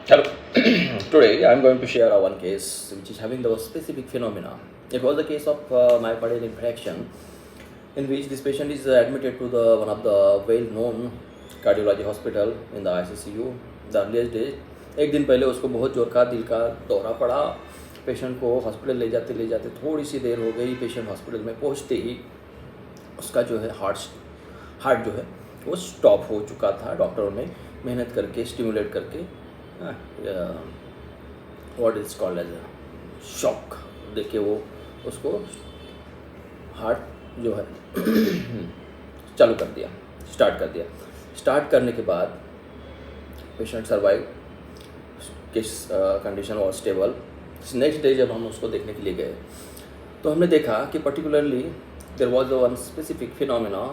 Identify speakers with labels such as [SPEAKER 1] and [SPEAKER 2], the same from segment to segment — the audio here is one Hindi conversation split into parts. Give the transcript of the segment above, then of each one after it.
[SPEAKER 1] Hello. Today I am going to share one case which is having the specific phenomena. It was a case of myocardial infarction in which this patient is admitted to the one of the well-known cardiology hospital in the ICCU. The earliest day, एक दिन पहले उसको बहुत जोर का दिल का दौरा पड़ा. पेशेंट को हॉस्पिटल ले जाते थोड़ी सी देर हो गई. पेशेंट हॉस्पिटल में पहुंचते ही उसका जो है हार्ट जो है वो स्टॉप हो चुका था. डॉक्टरों ने मेहनत करके स्टिमुलेट करके what is called as shock देके वो उसको हार्ट जो है चालू कर दिया, स्टार्ट करने के बाद पेशेंट सर्वाइव, किस condition was stable. Next day जब हम उसको देखने के लिए गए तो हमने देखा कि particularly there was one specific phenomena.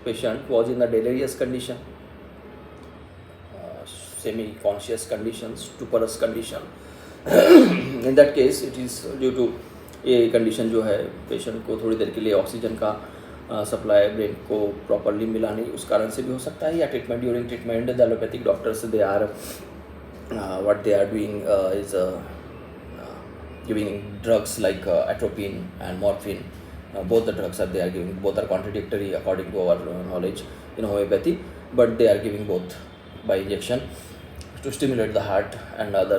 [SPEAKER 1] Patient was in the delirious condition, semi-conscious condition, stuporous condition. In that case it is due to ये कंडीशन जो है पेशेंट को थोड़ी देर के लिए ऑक्सीजन का सप्लाई ब्रेन को प्रॉपरली मिला नहीं, उस कारण से भी हो सकता है. या treatment during treatment the allopathic doctors they are what they are doing is giving drugs like atropine and morphine. Both the drugs are they are giving, both are contradictory according to our knowledge in homeopathy, but they are giving both by injection to stimulate the heart and other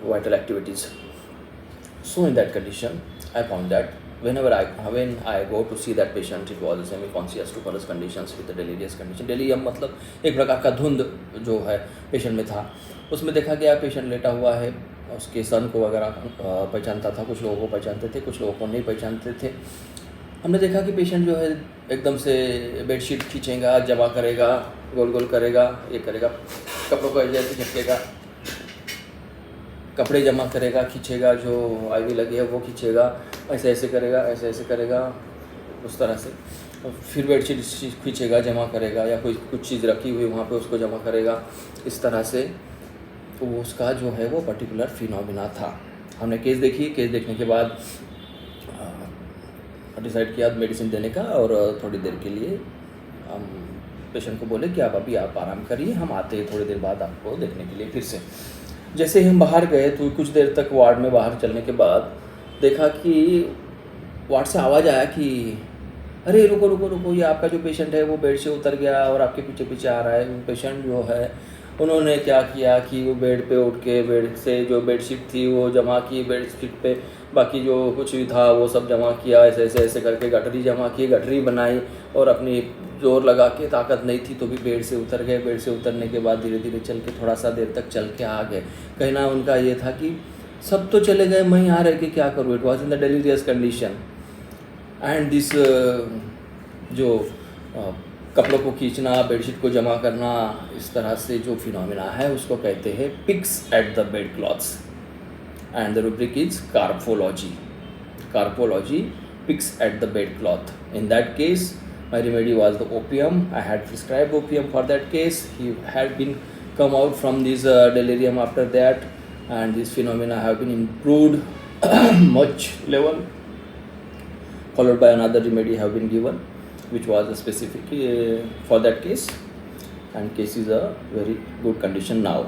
[SPEAKER 1] vital activities. So in that condition I found that when I go to see that patient, it was a semi-conscious stuporous conditions with the delirious condition. delirium मतलब एक प्रकार का धुंध जो है पेशेंट में था. उसमें देखा गया पेशेंट लेटा हुआ है, उसके सन को वगैरह पहचानता था, कुछ लोगों को पहचानते थे, कुछ लोगों को नहीं पहचानते थे. हमने देखा कि पेशेंट जो है एकदम से बेडशीट खींचेगा, जमा करेगा, गोल गोल करेगा, ये करेगा, कपड़ों को ऐसे झटकेगा, कपड़े जमा करेगा, खींचेगा, जो आईवी लगी है वो खींचेगा, ऐसे करेगा उस तरह से. फिर बेडशीट खींचेगा, जमा करेगा, या कोई कुछ चीज़ रखी हुई वहाँ पे उसको जमा करेगा, इस तरह से. तो उसका जो है वो पर्टिकुलर फिनोमिना था. हमने केस देखी, केस देखने के बाद डिसाइड किया मेडिसिन देने का, और थोड़ी देर के लिए हम पेशेंट को बोले कि आप आराम करिए, हम आते हैं थोड़ी देर बाद आपको देखने के लिए फिर से. जैसे ही हम बाहर गए तो कुछ देर तक वार्ड में बाहर चलने के बाद देखा कि वार्ड से आवाज़ आया कि अरे रुको, ये आपका जो पेशेंट है वो बेड से उतर गया और आपके पीछे आ रहा है. वो पेशेंट जो है उन्होंने क्या किया कि वो बेड पे उठ के बेड से जो बेडशीट थी वो जमा की, बेडशीट पे बाकी जो कुछ भी था वो सब जमा किया, ऐसे करके गठरी जमा की, गठरी बनाई, और अपनी जोर लगा के, ताकत नहीं थी तो भी बेड से उतर गए. बेड से उतरने के बाद धीरे धीरे चल के थोड़ा सा देर तक चल के आ गए. कहना उनका ये था कि सब तो चले गए, मैं यहाँ रह के क्या करूँ. It was in the delirious condition. And this जो कपड़ों को खींचना, बेडशीट को जमा करना, इस तरह से जो फिनोमिना है उसको कहते हैं picks at the bed clothes. And the rubric is carphology, picks at the bed cloth. In that case my remedy was the opium. I had prescribed opium for that case. He had been come out from this delirium after that, and this phenomena have been improved much level, followed by another remedy have been given which was specific for that case, and case is a very good condition now.